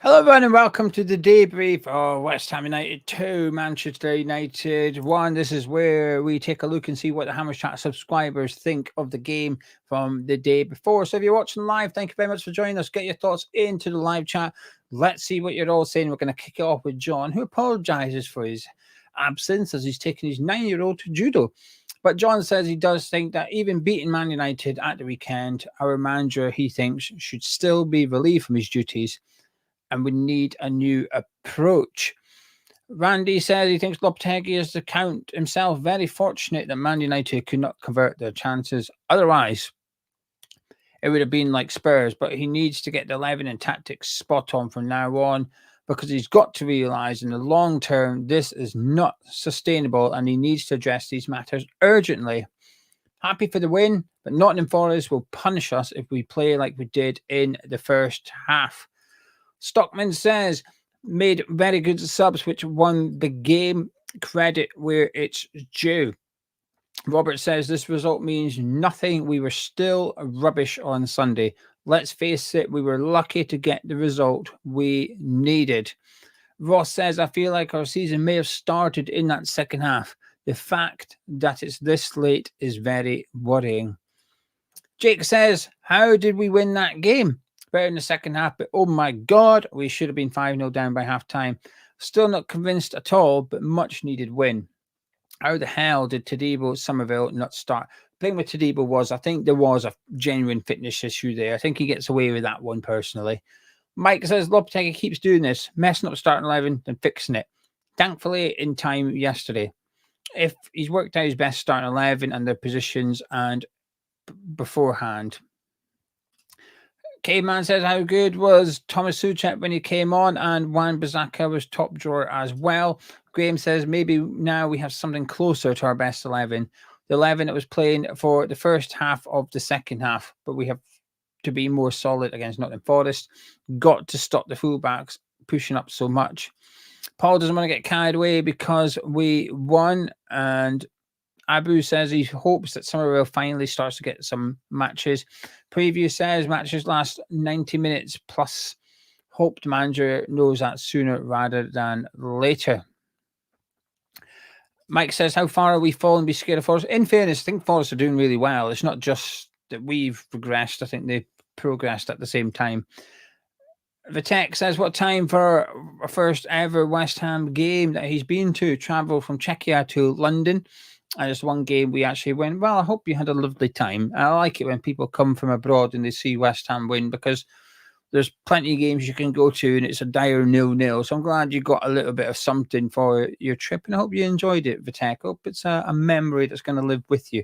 Hello, everyone, and welcome to the debrief of West Ham United 2, Manchester United 1. This is where we take a look and see what the Hammers Chat subscribers think of the game from the day before. So, if you're watching live, thank you very much for joining us. Get your thoughts into the live chat. Let's see what you're all saying. We're going to kick it off with John, who apologizes for his absence as he's taking his 9-year-old to judo. But John says he does think that even beating Man United at the weekend, our manager, he thinks, should still be relieved from his duties and we need a new approach. Randy says he thinks Lopetegui is the count himself. Very fortunate that Man United could not convert their chances. Otherwise, it would have been like Spurs, but he needs to get the 11 and tactics spot on from now on because he's got to realise in the long term this is not sustainable and he needs to address these matters urgently. Happy for the win, but Nottingham Forest will punish us if we play like we did in the first half. Stockman says, made very good subs, which won the game. Credit where it's due. Robert says, this result means nothing. We were still rubbish on Sunday. Let's face it, we were lucky to get the result we needed. Ross says, I feel like our season may have started in that second half. The fact that it's this late is very worrying. Jake says, how did we win that game? Better in the second half, but oh my God, we should have been 5-0 down by half time. Still not convinced at all, but much needed win. How the hell did Tadibo Summerville not start? The thing with Tadibo I think there was a genuine fitness issue there. I think he gets away with that one personally. Mike says, Lopetegui keeps doing this, messing up starting 11 and fixing it. Thankfully, in time yesterday. If he's worked out his best starting 11 and their positions and beforehand. Caveman says, how good was Thomas Souček when he came on, and Wan-Bissaka was top drawer as well. Graham says, maybe now we have something closer to our best 11. The 11 that was playing for the first half of the second half, but we have to be more solid against Nottingham Forest. Got to stop the fullbacks pushing up so much. Paul doesn't want to get carried away because we won, and Abu says he hopes that Summerville finally starts to get some matches. Preview says matches last 90 minutes plus. Hope the manager knows that sooner rather than later. Mike says, how far are we falling? Be scared of Forest? In fairness, I think Forest are doing really well. It's not just that we've regressed. I think they've progressed at the same time. Vitek says, what time for a first ever West Ham game that he's been to? Travel from Czechia to London. And just one game we actually win. Well, I hope you had a lovely time. I like it when people come from abroad and they see West Ham win because there's plenty of games you can go to and it's a dire 0-0. So I'm glad you got a little bit of something for your trip and I hope you enjoyed it, Vitek. Hope it's a memory that's going to live with you.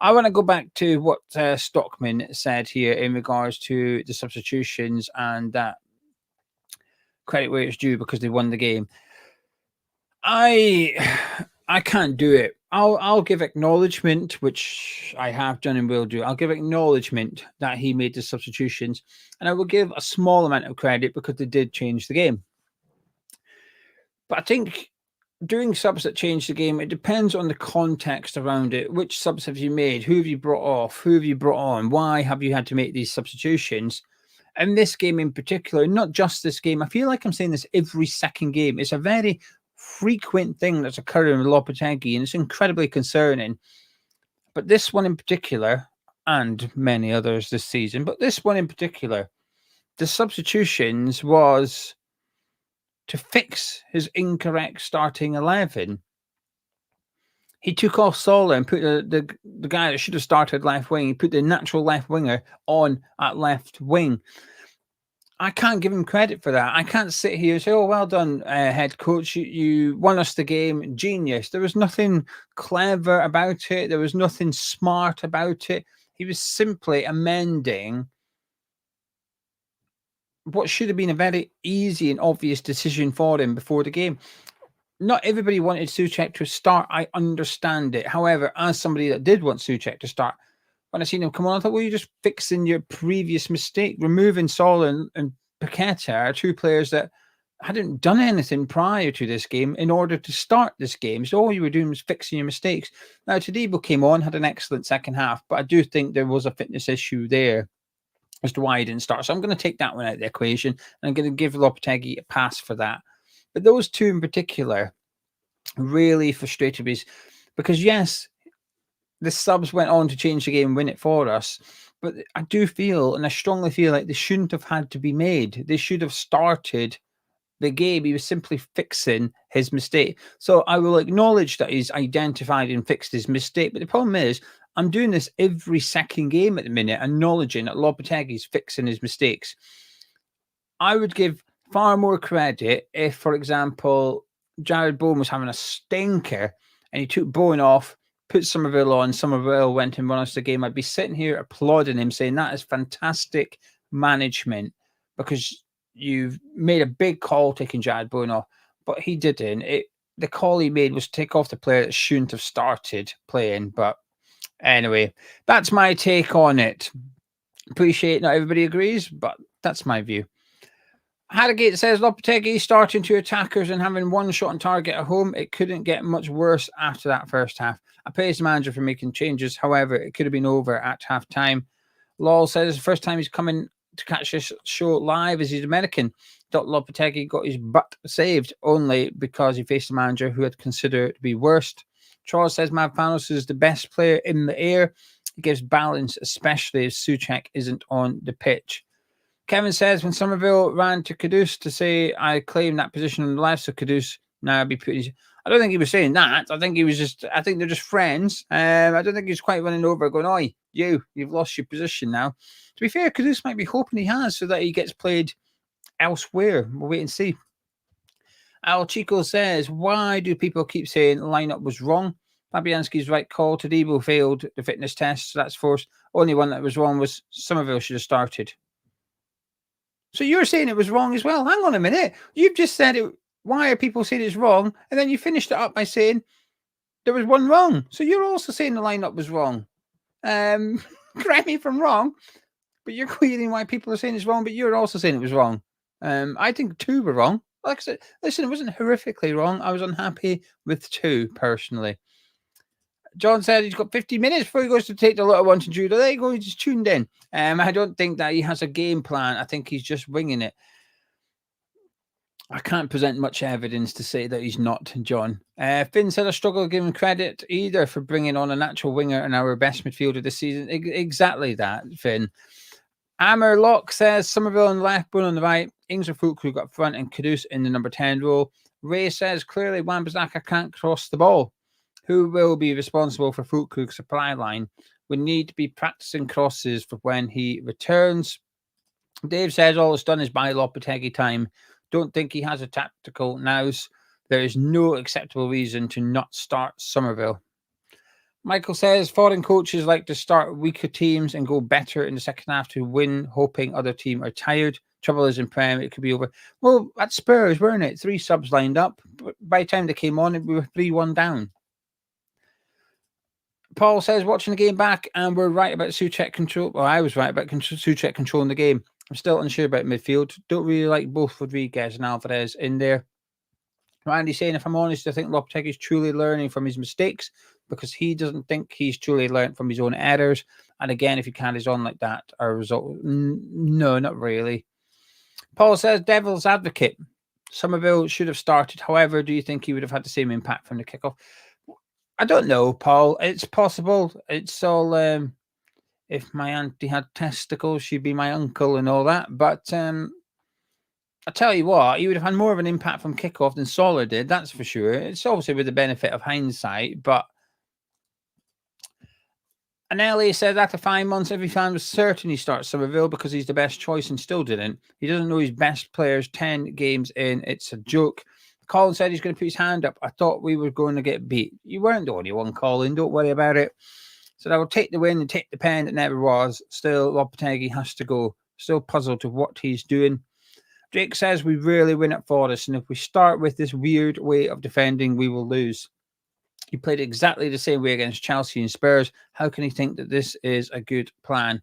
I want to go back to what Stockman said here in regards to the substitutions and that credit where it's due because they won the game. I can't do it. I'll give acknowledgement, which I have done and will do. I'll give acknowledgement that he made the substitutions, and I will give a small amount of credit because they did change the game. But I think doing subs that change the game, it depends on the context around it. Which subs have you made? Who have you brought off? Who have you brought on? Why have you had to make these substitutions? And this game in particular, not just this game. I feel like I'm saying this every second game. It's a very frequent thing that's occurring with Lopetegui, and it's incredibly concerning. But this one in particular, and many others this season, but this one in particular, the substitutions was to fix his incorrect starting 11. He took off Sola and put the guy that should have started left wing. He put the natural left winger on at left wing. I can't give him credit for that. I can't sit here and say, oh, well done, head coach. You won us the game. Genius. There was nothing clever about it. There was nothing smart about it. He was simply amending what should have been a very easy and obvious decision for him before the game. Not everybody wanted Souček to start. I understand it. However, as somebody that did want Souček to start, when I seen him come on, I thought, well, you're just fixing your previous mistake. Removing Sol and Paqueta are two players that hadn't done anything prior to this game in order to start this game. So all you were doing was fixing your mistakes. Now, Tadibo came on, had an excellent second half, but I do think there was a fitness issue there. as to why he didn't start. So I'm going to take that one out of the equation, and I'm going to give Lopetegui a pass for that. But those two in particular really frustrated me because, yes, the subs went on to change the game and win it for us. But I do feel, and I strongly feel like they shouldn't have had to be made. They should have started the game. He was simply fixing his mistake. So I will acknowledge that he's identified and fixed his mistake. But the problem is, I'm doing this every second game at the minute, acknowledging that Lopetegui's fixing his mistakes. I would give far more credit if, for example, Jarrod Bowen was having a stinker and he took Bowen off, put Summerville on, Summerville went and won us the game. I'd be sitting here applauding him, saying that is fantastic management because you've made a big call taking Jarrod Bowen off, but he didn't. The call he made was to take off the player that shouldn't have started playing. But anyway, that's my take on it. Appreciate not everybody agrees, but that's my view. Harrogate says Lopetegui starting two attackers and having one shot on target at home. It couldn't get much worse after that first half. I praise the manager for making changes. However, it could have been over at half time. Lol says the first time he's coming to catch this show live as he's American. Lopetegui got his butt saved only because he faced a manager who had considered it to be worst. Charles says Mavpanos is the best player in the air. He gives balance, especially if Souček isn't on the pitch. Kevin says when Summerville ran to Kudus to say, I claim that position on the left, so Kudus now be put. I don't think he was saying that. I think they're just friends. I don't think he's quite running over going, oi, you've lost your position now. To be fair, Kudus might be hoping he has so that he gets played elsewhere. We'll wait and see. Al Chico says, why do people keep saying the lineup was wrong? Fabianski's right call. Todibo failed the fitness test, so that's forced. Only one that was wrong was Summerville should have started. So you're saying it was wrong as well? Hang on a minute. You've just said it. Why are people saying it's wrong? And then you finished it up by saying there was one wrong. So you're also saying the lineup was wrong. Correct me if I'm wrong, but you're querying why people are saying it's wrong, but you're also saying it was wrong. I think two were wrong. Like I said, listen, it wasn't horrifically wrong. I was unhappy with two, personally. John said he's got 50 minutes before he goes to take the little one to judo. There you go, he's just tuned in. I don't think that he has a game plan. I think he's just winging it. I can't present much evidence to say that he's not, John. Finn said I struggle giving credit either for bringing on a natural winger and our best midfielder this season. Exactly that, Finn. Amber Locke says Summerville on the left, Boone on the right. Ings or Fulkrug got front and Kudus in the number 10 role. Ray says clearly Wan-Bissaka can't cross the ball. Who will be responsible for Fulkrug's supply line? We need to be practicing crosses for when he returns. Dave says all it's done is buy Lopetegui time. Don't think he has a tactical nous. There is no acceptable reason to not start Summerville. Michael says foreign coaches like to start weaker teams and go better in the second half to win, hoping other team are tired. Trouble is in Prem, it could be over. Well, at Spurs, weren't it? 3 subs lined up. But by the time they came on, we were 3-1 down. Paul says, watching the game back, and we're right about Souček control. Well, I was right about Souček controlling the game. I'm still unsure about midfield. Don't really like both Rodriguez and Alvarez in there. Randy saying, if I'm honest, I think Lopetegui is truly learning from his mistakes because he doesn't think he's truly learned from his own errors. And again, if he carries on like that, our result, no, not really. Paul says, devil's advocate. Summerville should have started. However, do you think he would have had the same impact from the kickoff? I don't know, Paul. It's possible. It's all, if my auntie had testicles, she'd be my uncle and all that. But I tell you what, he would have had more of an impact from kickoff than Solar did, that's for sure. It's obviously with the benefit of hindsight, but and Ellie said after 5 months, every fan was certain he starts Summerville because he's the best choice and still didn't. He doesn't know his best players 10 games in. It's a joke. Colin said he's going to put his hand up. I thought we were going to get beat. You weren't the only one, Colin. Don't worry about it. Said I will take the win and take the pen. It never was. Still, Lopetegui has to go. Still puzzled to what he's doing. Drake says we rarely win at Forest, and if we start with this weird way of defending, we will lose. He played exactly the same way against Chelsea and Spurs. How can he think that this is a good plan?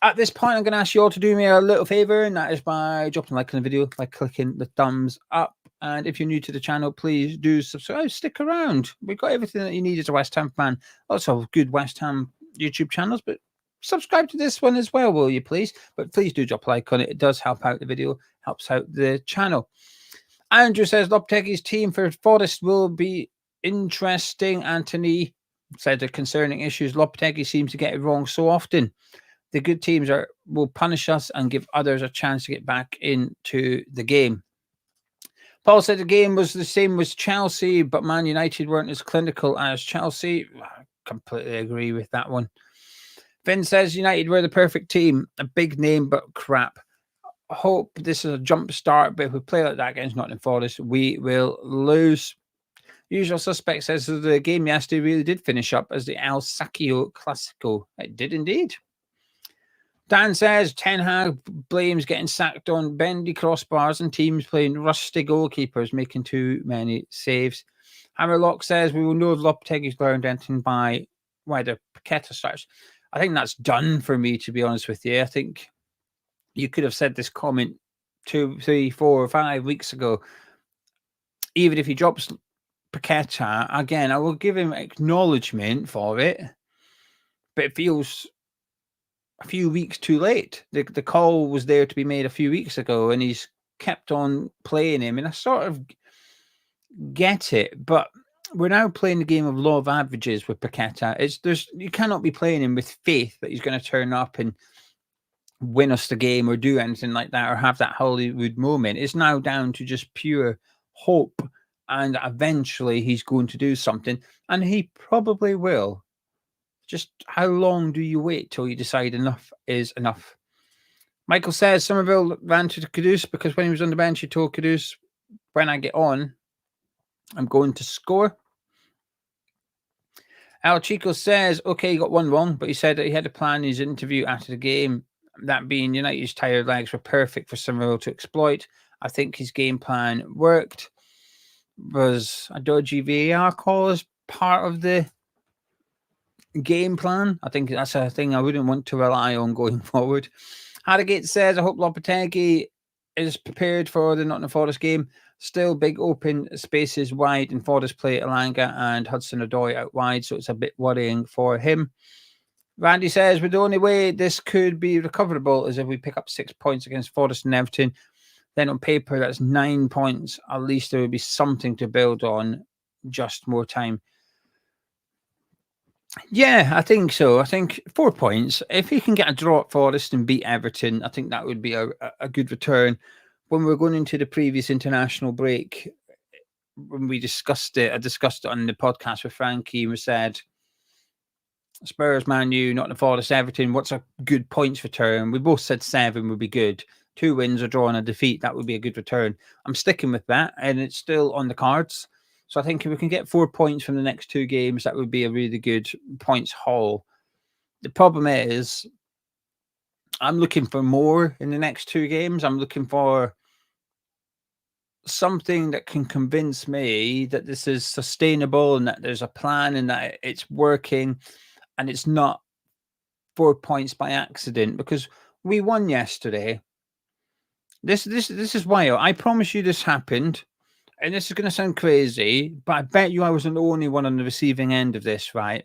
At this point, I'm going to ask you all to do me a little favor, and that is by dropping a like on the video, by clicking the thumbs up. And if you're new to the channel, please do subscribe. Stick around. We've got everything that you need as a West Ham fan. Lots of good West Ham YouTube channels, but subscribe to this one as well, will you please? But please do drop a like on it. It does help out the video, helps out the channel. Andrew says Lopetegui's team for Forest will be interesting. Anthony said the concerning issues. Lopetegui seems to get it wrong so often. The good teams will punish us and give others a chance to get back into the game. Paul said the game was the same as Chelsea, but Man United weren't as clinical as Chelsea. I completely agree with that one. Finn says United were the perfect team. A big name, but crap. I hope this is a jump start, but if we play like that against Nottingham Forest, we will lose. Usual Suspect says the game yesterday really did finish up as the El Sacchio Classico. It did indeed. Dan says Ten Hag blames getting sacked on bendy crossbars and teams playing rusty goalkeepers, making too many saves. Hammerlock says we will know if Lopetegui's learned anything by whether Paqueta starts. I think that's done for me, to be honest with you. I think you could have said this comment 2, 3, 4, or 5 weeks ago. Even if he drops Paqueta, again, I will give him acknowledgement for it, but it feels a few weeks too late. The call was there to be made a few weeks ago, and he's kept on playing him, and I sort of get it, but we're now playing the game of law of averages with Paqueta. You cannot be playing him with faith that he's going to turn up and win us the game or do anything like that or have that Hollywood moment. It's now down to just pure hope, and eventually he's going to do something, and he probably will. Just how long do you wait till you decide enough is enough? Michael says Summerville ran to Kudus because when he was on the bench, he told Kudus, when I get on, I'm going to score. Al Chico says, okay, he got one wrong, but he said that he had a plan in his interview after the game, that being United's tired legs were perfect for Summerville to exploit. I think his game plan worked. Was a dodgy VAR call as part of the game plan? I think that's a thing I wouldn't want to rely on going forward. Harrogate says, I hope Lopetegui is prepared for the Nottingham Forest game. Still big open spaces wide in Forest play Elanga and Hudson-Odoi out wide, so it's a bit worrying for him. Randy says, the only way this could be recoverable is if we pick up 6 points against Forest and Everton. Then on paper, that's 9 points. At least there would be something to build on, just more time. Yeah, I think so. I think 4 points. If he can get a draw at Forest and beat Everton, I think that would be a good return. When we're going into the previous international break, when we discussed it, I discussed it on the podcast with Frankie, and we said, Spurs, Man U, Nottingham Forest, Everton, what's a good points return? We both said 7 would be good. 2 wins, a draw and a defeat, that would be a good return. I'm sticking with that, and it's still on the cards. So I think if we can get 4 points from the next 2 games, that would be a really good points haul. The problem is, I'm looking for more in the next 2 games. I'm looking for something that can convince me that this is sustainable and that there's a plan and that it's working and it's not 4 points by accident, because we won yesterday. This is why I promise you this happened. And this is going to sound crazy, but I bet you I wasn't the only one on the receiving end of this, right?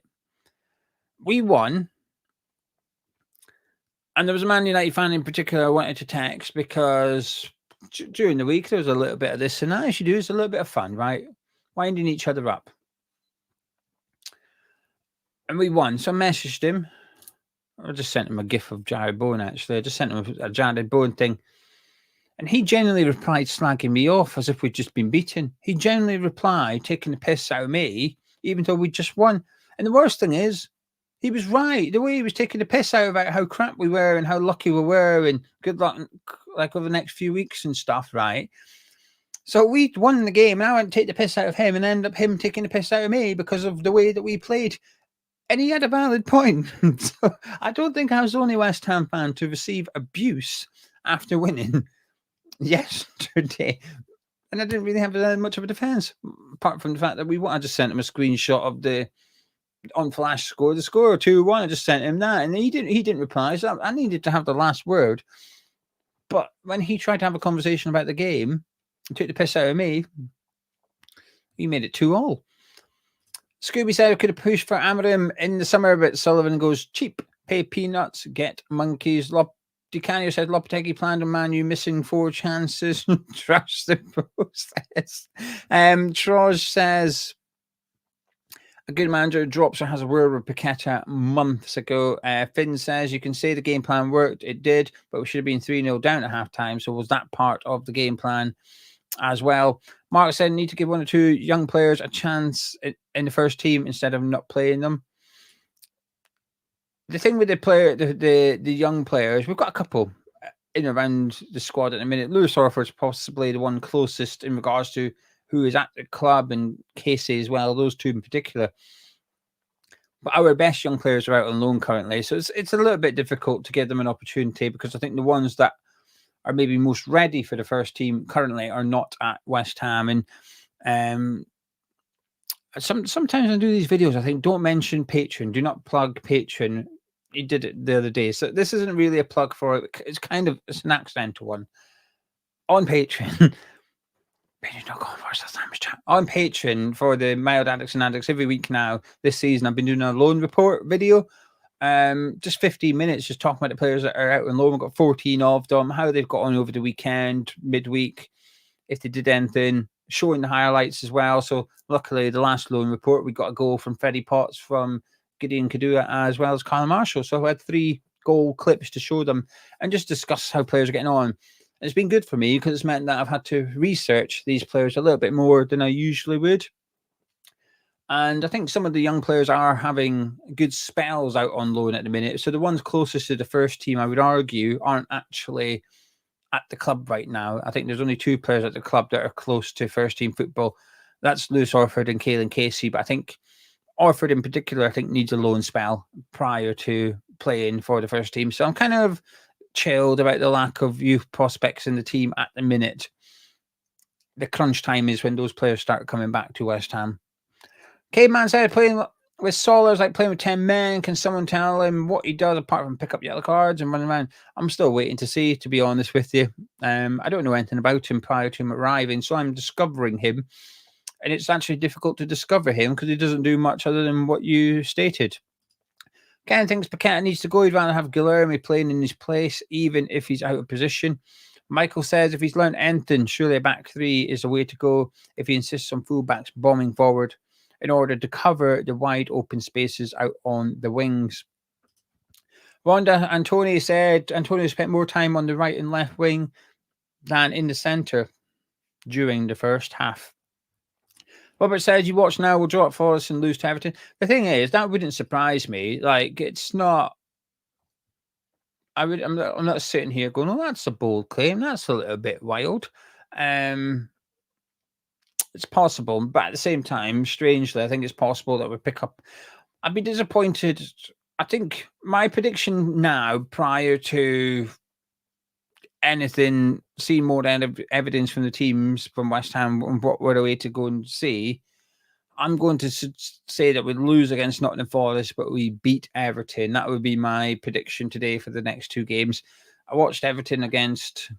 We won. And there was a Man United fan in particular I wanted to text because during the week there was a little bit of this and that. As you do, it's a little bit of fun, right? Winding each other up. And we won. So I messaged him. I just sent him a gif of Jarrod Bowen, actually. I just sent him a Jarrod Bowen thing. And he genuinely replied slagging me off as if we'd just been beaten. He genuinely replied taking the piss out of me, even though we just won. And the worst thing is, he was right. The way he was taking the piss out about how crap we were and how lucky we were and good luck like over the next few weeks and stuff, right? So we won the game and I went to take the piss out of him and end up him taking the piss out of me because of the way that we played. And he had a valid point. So I don't think I was the only West Ham fan to receive abuse after winning yesterday, and I didn't really have much of a defense apart from the fact that we won. I just sent him a screenshot of the on flash score, the score 2-1. I just sent him that, and he didn't reply. So I needed to have the last word. But when he tried to have a conversation about the game, he took the piss out of me. He made it 2-2. Scooby said I could have pushed for Amarim in the summer, but Sullivan goes cheap. Pay peanuts, get monkeys. DiCanio said Lopetegui planned on Man U missing 4 chances. Trust the process. Troz says a good manager drops or has a word with Paqueta months ago. Finn says you can say the game plan worked. It did, but we should have been 3-0 down at halftime. So was that part of the game plan as well? Mark said need to give 1 or 2 young players a chance in the first team instead of not playing them. The thing with the young players, we've got a couple in around the squad at the minute. Lewis Orford's possibly the one closest in regards to who is at the club, and Casey as well, those 2 in particular. But our best young players are out on loan currently, so it's a little bit difficult to give them an opportunity, because I think the ones that are maybe most ready for the first team currently are not at West Ham. And sometimes I do these videos, I think, don't mention Patreon, do not plug Patreon. He did it the other day, so this isn't really a plug for it. It's an accidental one. On Patreon, on Patreon for the Mild Addicts and Addicts every week now this season, I've been doing a loan report video, just 15 minutes, just talking about the players that are out on loan. We've got 14 of them, how they've got on over the weekend, midweek, if they did anything, showing the highlights as well. So luckily, the last loan report, we got a goal from Freddie Potts, from Gideon Kadua, as well as Kyle Marshall. So I had 3 goal clips to show them and just discuss how players are getting on. It's been good for me because it's meant that I've had to research these players a little bit more than I usually would. And I think some of the young players are having good spells out on loan at the minute. So the ones closest to the first team, I would argue, aren't actually at the club right now. I think there's only 2 players at the club that are close to first team football. That's Lewis Orford and Caelan Casey. But I think Orford in particular, I think, needs a loan spell prior to playing for the first team. So I'm kind of chilled about the lack of youth prospects in the team at the minute. The crunch time is when those players start coming back to West Ham. Caveman said playing with Solar is like playing with 10 men. Can someone tell him what he does apart from pick up yellow cards and run around? I'm still waiting to see, to be honest with you. I don't know anything about him prior to him arriving, so I'm discovering him. And it's actually difficult to discover him because he doesn't do much other than what you stated. Ken thinks Paqueta needs to go. He'd rather have Guilherme playing in his place, even if he's out of position. Michael says if he's learned anything, surely a back 3 is the way to go if he insists on fullbacks bombing forward in order to cover the wide open spaces out on the wings. Rhonda Antoni said Antonio spent more time on the right and left wing than in the centre during the first half. Robert says you watch now, we'll draw at Forest and lose to Everton. The thing is, that wouldn't surprise me. Like, it's not. I'm not sitting here going, "Oh, that's a bold claim. That's a little bit wild." It's possible, but at the same time, strangely, I think it's possible that we pick up. I'd be disappointed. I think my prediction now, prior to anything, seeing more evidence from the teams from West Ham and what we're away to go and see, I'm going to say that we lose against Nottingham Forest, but we beat Everton. That would be my prediction today for the next 2 games. I watched Everton against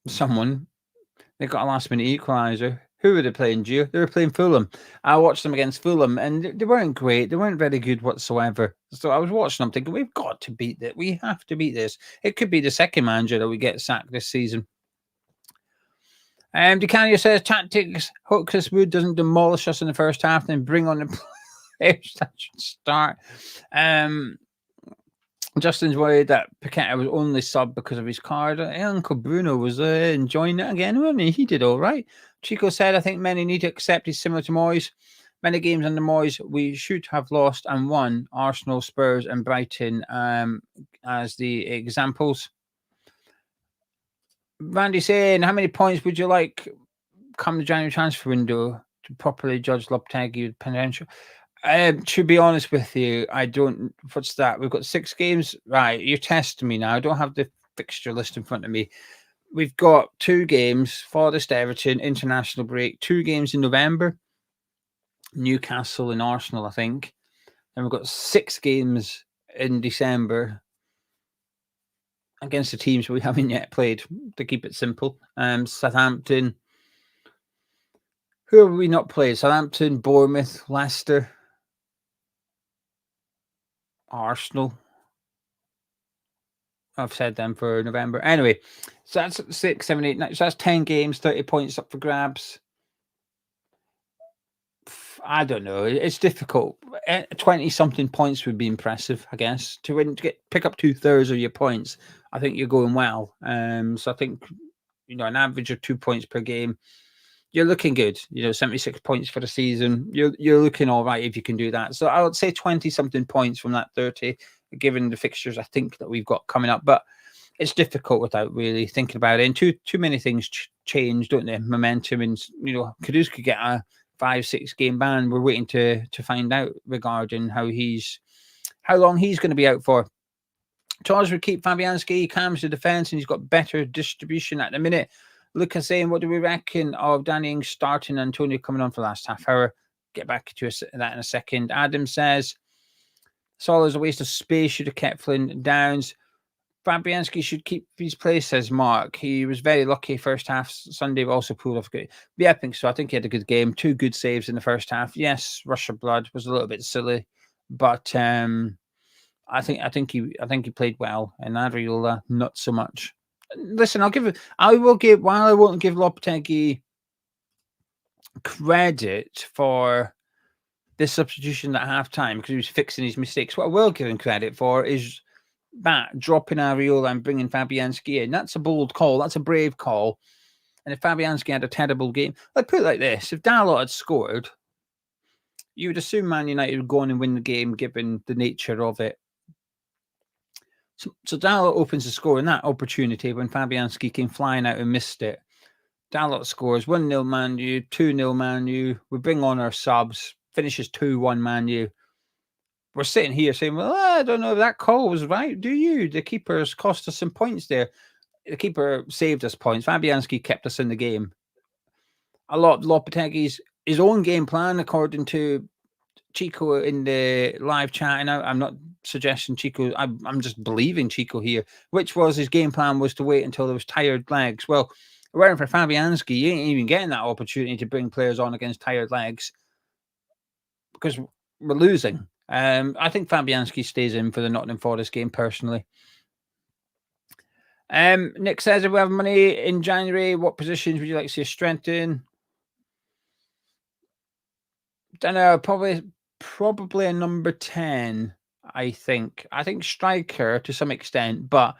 someone. They got a last-minute equaliser. Who were they playing, Gio? They were playing Fulham. I watched them against Fulham, and they weren't great. They weren't very good whatsoever. So I was watching them thinking, we've got to beat this. We have to beat this. It could be the second manager that we get sacked this season. DeCanio says tactics. Hope Chris Wood doesn't demolish us in the first half, then bring on the players that should start. Justin's worried that Paqueta was only sub because of his card. Uncle Bruno was enjoying it again, wasn't he? He did all right. Chico said, I think many need to accept he's similar to Moyes. Many games under Moyes we should have lost and won. Arsenal, Spurs and Brighton as the examples. Randy saying, how many points would you like come the January transfer window to properly judge Lopetegui potential? To be honest with you, I don't. What's that? We've got 6 games. Right, you're testing me now. I don't have the fixture list in front of me. We've got 2 games: Forest, Everton, international break. 2 games in November: Newcastle and Arsenal, I think. And we've got 6 games in December against the teams we haven't yet played. To keep it simple, Southampton. Who have we not played? Southampton, Bournemouth, Leicester. Arsenal. I've said them for November. Anyway, so that's 6, 7, 8, 9. So that's 10 games, 30 points up for grabs. I don't know. It's difficult. 20-something points would be impressive, I guess. To pick up 2/3 of your points, I think you're going well. So I think, an average of 2 points per game, you're looking good. 76 points for the season. You're looking all right if you can do that. So I would say 20-something points from that 30, given the fixtures I think that we've got coming up. But it's difficult without really thinking about it. And too many things change, don't they? Momentum, and Kudus could get a 5-6 game ban. We're waiting to find out regarding how long he's going to be out for. Charles would keep Fabianski. He calms the defense, and he's got better distribution at the minute. Lucas saying, what do we reckon of Danny Ings starting, Antonio coming on for the last half hour? Get back to that in a second. Adam says, Solo's a waste of space. Should have kept Flynn Downs. Fabianski should keep his place, says Mark. He was very lucky first half. Sunday also pulled off good. Yeah, I think so. I think he had a good game. 2 good saves in the first half. Yes, Rush of Blood was a little bit silly, but I think he played well, and Adriola not so much. Listen, I won't give Lopetegui credit for this substitution at halftime because he was fixing his mistakes. What I will give him credit for is that dropping Ariola and bringing Fabianski in. That's a bold call. That's a brave call. And if Fabianski had a terrible game, I'd put it like this: if Dalot had scored, you would assume Man United would go on and win the game, given the nature of it. So Dalot opens the score in that opportunity when Fabianski came flying out and missed it. Dalot scores 1-0 Man U, 2-0 Man U. We bring on our subs, finishes 2-1 Man U. We're sitting here saying, well, I don't know if that call was right, do you? The keeper's cost us some points there. The keeper saved us points. Fabianski kept us in the game. A lot of Lopetegui's his own game plan, according to Chico in the live chat. And I'm not suggesting Chico, I'm just believing Chico here, which was his game plan was to wait until there was tired legs. Well, waiting for Fabianski, you ain't even getting that opportunity to bring players on against tired legs because we're losing. I think Fabianski stays in for the Nottingham Forest game personally. Nick says, if we have money in January, what positions would you like to see us strengthen? Don't know, probably a number 10, I think. I think striker to some extent, but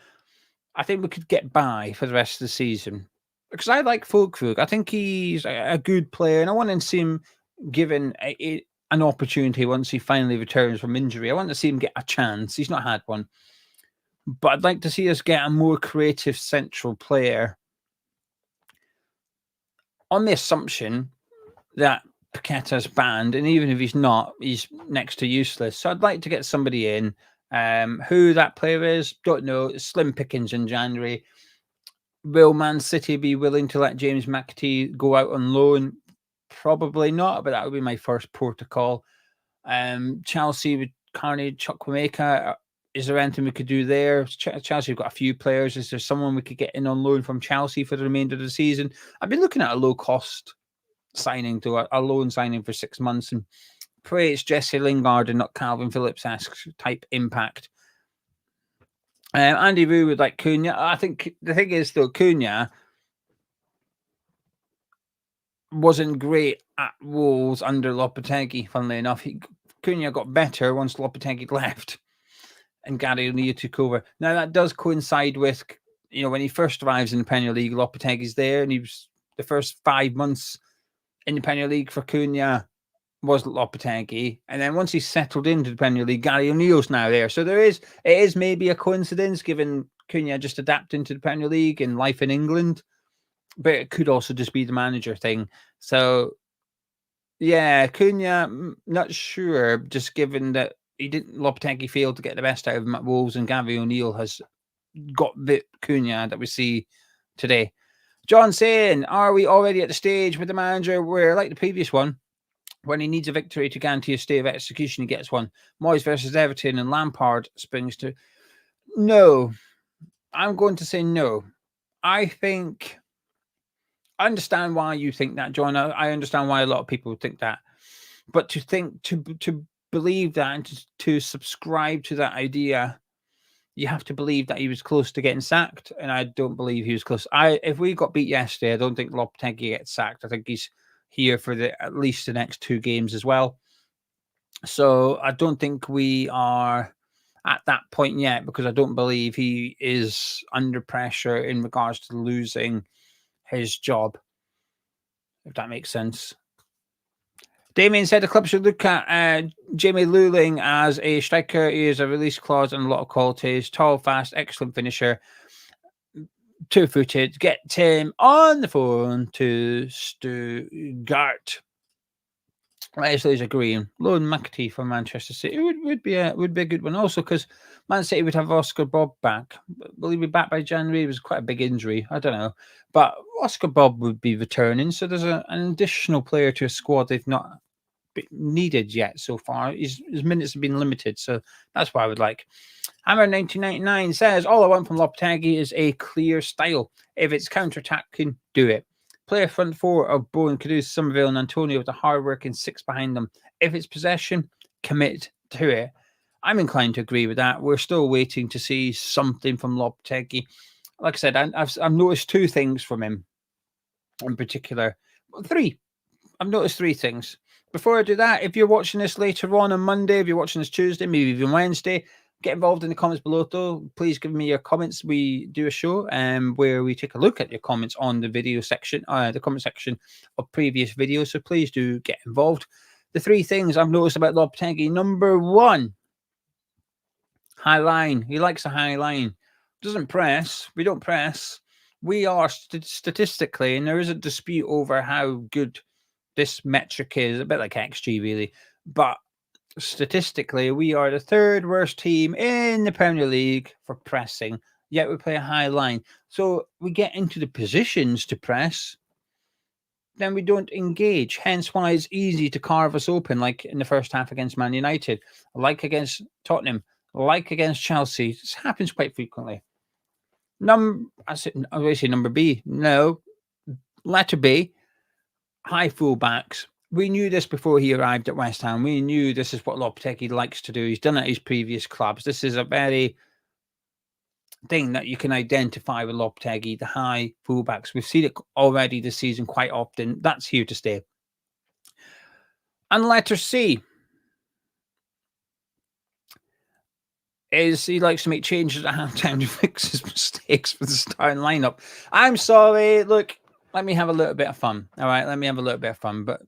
I think we could get by for the rest of the season. Because I like Fulkrug. I think he's a good player, and I want to see him given an opportunity once he finally returns from injury. I want to see him get a chance. He's not had one. But I'd like to see us get a more creative central player on the assumption that Paqueta's banned, and even if he's not, he's next to useless. So I'd like to get somebody in. Who that player is, don't know. Slim pickings in January. Will Man City be willing to let James McAtee go out on loan? Probably not, but that would be my first protocol. Chelsea with Carney Chukwuemeka. Is there anything we could do there? Chelsea have got a few players. Is there someone we could get in on loan from Chelsea for the remainder of the season? I've been looking at a low-cost signing to a loan signing for 6 months, and pray it's Jesse Lingard and not Calvin Phillips-esque type impact. Andy Rue would like Cunha. I think the thing is, though, Cunha wasn't great at Wolves under Lopetegui, funnily enough. Cunha got better once Lopetegui left and Gary O'Neill took over. Now, that does coincide with, when he first arrives in the Premier League, Lopetegui's there, and he was the first 5 months in the Premier League for Cunha was Lopetegui. And then once he's settled into the Premier League, Gary O'Neill's now there. So it is maybe a coincidence given Cunha just adapting to the Premier League and life in England. But it could also just be the manager thing. So, yeah, Cunha, not sure, just given that Lopetegui failed to get the best out of him at Wolves, and Gary O'Neill has got the Cunha that we see today. John saying, are we already at the stage with the manager where, like the previous one, when he needs a victory to guarantee a stay of execution, he gets one? Moyes versus Everton and Lampard springs to... No. I'm going to say no. I understand why you think that, John. I understand why a lot of people think that. But to believe that and to subscribe to that idea, you have to believe that he was close to getting sacked, and I don't believe he was close. If we got beat yesterday, I don't think Lopetegui gets sacked. I think he's here for at least the next 2 games as well. So I don't think we are at that point yet, because I don't believe he is under pressure in regards to losing his job, if that makes sense. Damien said the club should look at Jamie Luling as a striker. He has a release clause and a lot of qualities. Tall, fast, excellent finisher. 2-footed. Get him on the phone to Stuttgart. Leslie's agreeing. Loan McAtee for Manchester City would be a good one also, because Man City would have Oscar Bob back. Will he be back by January? It was quite a big injury. I don't know, but Oscar Bob would be returning, so there's an additional player to a squad they've not needed yet so far. His minutes have been limited, so that's what I would like. Hammer 1999 says all I want from Lopetegui is a clear style. If it's counter-attacking, do it. Play a front 4 of Bowen, Kudus, Summerville, and Antonio with a hard-working 6 behind them. If it's possession, commit to it. I'm inclined to agree with that. We're still waiting to see something from Lopetegui. Like I said, I've noticed 2 things from him in particular. 3. I've noticed 3 things. Before I do that, if you're watching this later on Monday, if you're watching this Tuesday, maybe even Wednesday, get involved in the comments below, though. Please give me your comments. We do a show where we take a look at your comments on the video section, the comment section of previous videos. So please do get involved. The 3 things I've noticed about Lopetegui. Number 1, high line. He likes a high line. Doesn't press. We don't press. We are statistically, and there is a dispute over how good this metric is, a bit like XG really, but statistically, we are the 3rd worst team in the Premier League for pressing, yet we play a high line. So we get into the positions to press, then we don't engage. Hence why it's easy to carve us open, like in the first half against Man United, like against Tottenham, like against Chelsea. This happens quite frequently. I say number B. No, letter B. High fullbacks. We knew this before he arrived at West Ham. We knew this is what Lopetegui likes to do. He's done it at his previous clubs. This is a very thing that you can identify with Lopetegui, the high fullbacks. We've seen it already this season quite often. That's here to stay. And letter C is he likes to make changes at halftime to fix his mistakes for the starting lineup. I'm sorry. Look, let me have a little bit of fun. All right, let me have a little bit of fun, but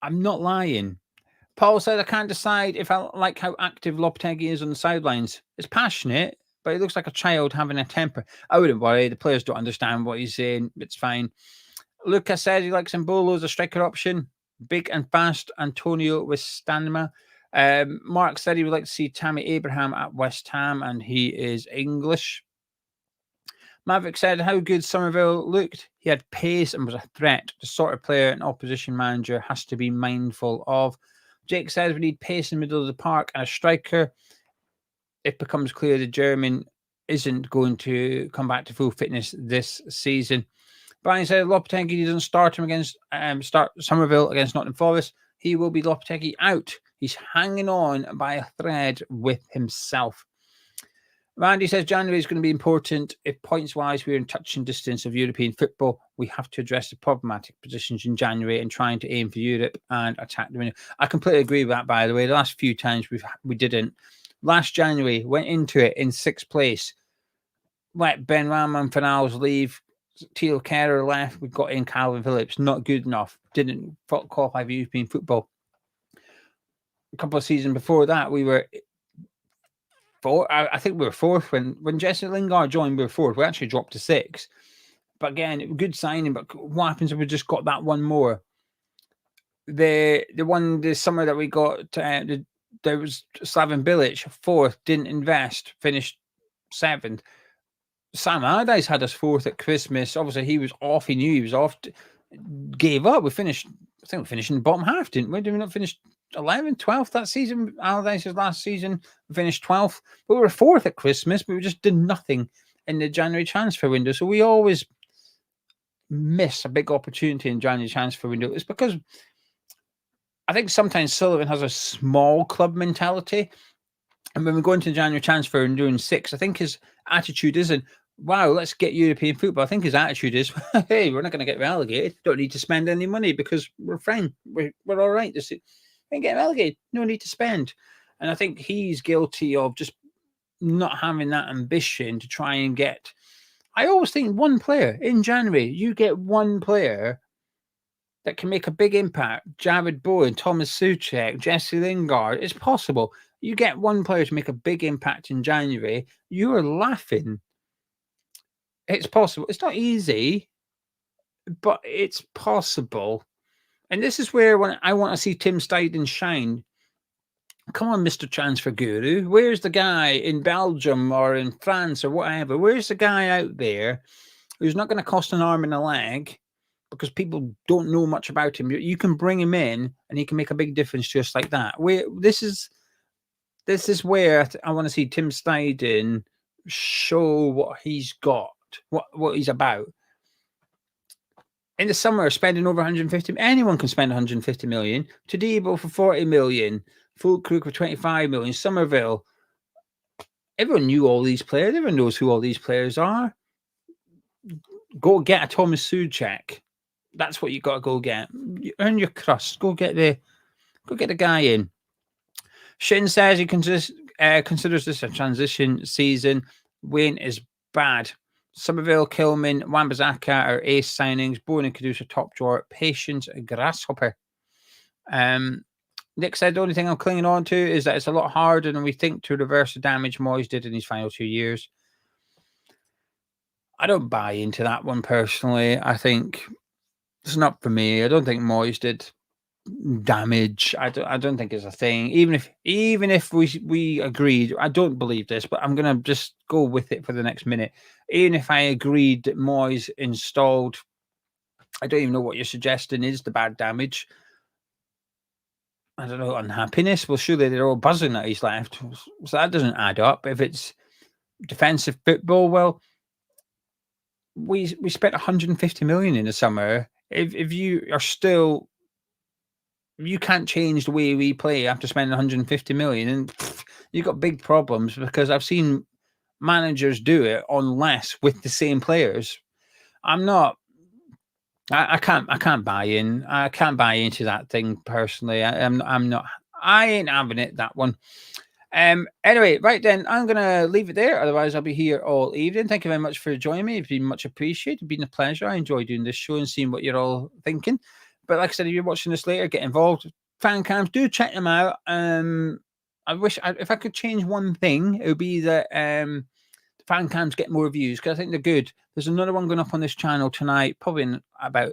I'm not lying. Paul said, I can't decide if I like how active Lopetegui is on the sidelines. It's passionate, but he looks like a child having a temper. I wouldn't worry. The players don't understand what he's saying. It's fine. Lucas said he likes Mbolo as a striker option. Big and fast Antonio with stamina. Mark said he would like to see Tammy Abraham at West Ham, and he is English. Maverick said how good Summerville looked. He had pace and was a threat. The sort of player an opposition manager has to be mindful of. Jake says we need pace in the middle of the park and a striker. It becomes clear the German isn't going to come back to full fitness this season. Brian said Lopetegui doesn't start Summerville against Nottingham Forest. He will be Lopetegui out. He's hanging on by a thread with himself. Randy says January is going to be important. If points-wise we're in touching distance of European football, we have to address the problematic positions in January and trying to aim for Europe and attack the winner. I completely agree with that, by the way. The last few times we didn't. Last January, went into it in 6th place. Let Ben Rama and Fanals leave. Teal Kerr left. We got in Calvin Phillips. Not good enough. Didn't qualify for European football. A couple of seasons before that, we were... I think we were 4th when Jesse Lingard joined. We were 4th. We actually dropped to 6th, but again, good signing. But what happens if we just got that one more? The one this summer that we got, there was Slaven Bilic 4th, didn't invest, finished 7th. Sam Allardyce had us 4th at Christmas. Obviously, he was off. He knew he was off. Gave up. I think we finished in the bottom half, didn't we? Did we not finish 11th, 12th that season? Allardyce's last season, we finished 12th. But we were 4th at Christmas, but we just did nothing in the January transfer window. So we always miss a big opportunity in January transfer window. It's because I think sometimes Sullivan has a small club mentality. And when we go into January transfer and doing 6, I think his attitude isn't, wow, let's get European football. I think his attitude is, hey, we're not going to get relegated. Don't need to spend any money because we're fine. We're all right. Just ain't getting relegated. No need to spend. And I think he's guilty of just not having that ambition to try and get. I always think one player in January, you get one player that can make a big impact. Jarrod Bowen, Thomas Souček, Jesse Lingard. It's possible. You get one player to make a big impact in January, you are laughing. It's possible. It's not easy, but it's possible. And this is where when I want to see Tim Steidten shine. Come on, Mr. Transfer Guru. Where's the guy in Belgium or in France or whatever? Where's the guy out there who's not going to cost an arm and a leg because people don't know much about him? You can bring him in and he can make a big difference just like that. This is where I want to see Tim Steidten show what he's got, what he's about. In the summer, spending over 150 million, anyone can spend 150 million. Todibo for 40 million. Fulkrug for 25 million. Summerville. Everyone knew all these players. Everyone knows who all these players are. Go get a Thomas Souček. That's what you got to go get. You earn your crust. Go get the guy in. Shin says he considers this a transition season. Wayne is bad. Summerville, Kilman, Wan-Bissaka are ace signings. Bowen and Kudus are top drawer. Patience, Grasshopper. Nick said the only thing I'm clinging on to is that it's a lot harder than we think to reverse the damage Moyes did in his final 2 years. I don't buy into that one personally. I think it's not for me. I don't think Moyes did damage. I don't think it's a thing. Even if we agreed, I don't believe this, but I'm gonna just go with it for the next minute. Even if I agreed that Moyes installed, I don't even know what you're suggesting is the bad damage. I don't know, unhappiness. Well, surely they're all buzzing that he's left, so that doesn't add up. If it's defensive football, well, we spent 150 million in the summer. If you are still, you can't change the way we play after spending 150 million, and you've got big problems because I've seen managers do it on less with the same players. I can't buy in. I can't buy into that thing personally. I'm not. I ain't having it, that one. Anyway, right then, I'm gonna leave it there. Otherwise, I'll be here all evening. Thank you very much for joining me. It's been much appreciated. It's been a pleasure. I enjoy doing this show and seeing what you're all thinking. But like I said, if you're watching this later, get involved. Fan cams, do check them out. I wish if I could change one thing, it would be that fan cams get more views because I think they're good. There's another one going up on this channel tonight, probably in about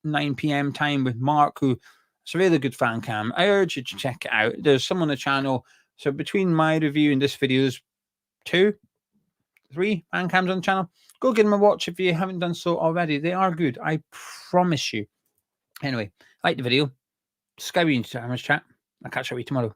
9 p.m. time with Mark, who it's a really good fan cam. I urge you to check it out. There's some on the channel. So between my review and this video, there's 2, 3 fan cams on the channel. Go give them a watch if you haven't done so already. They are good. I promise you. Anyway, like the video. Subscribe to Hammer's Chat. I'll catch up with you tomorrow.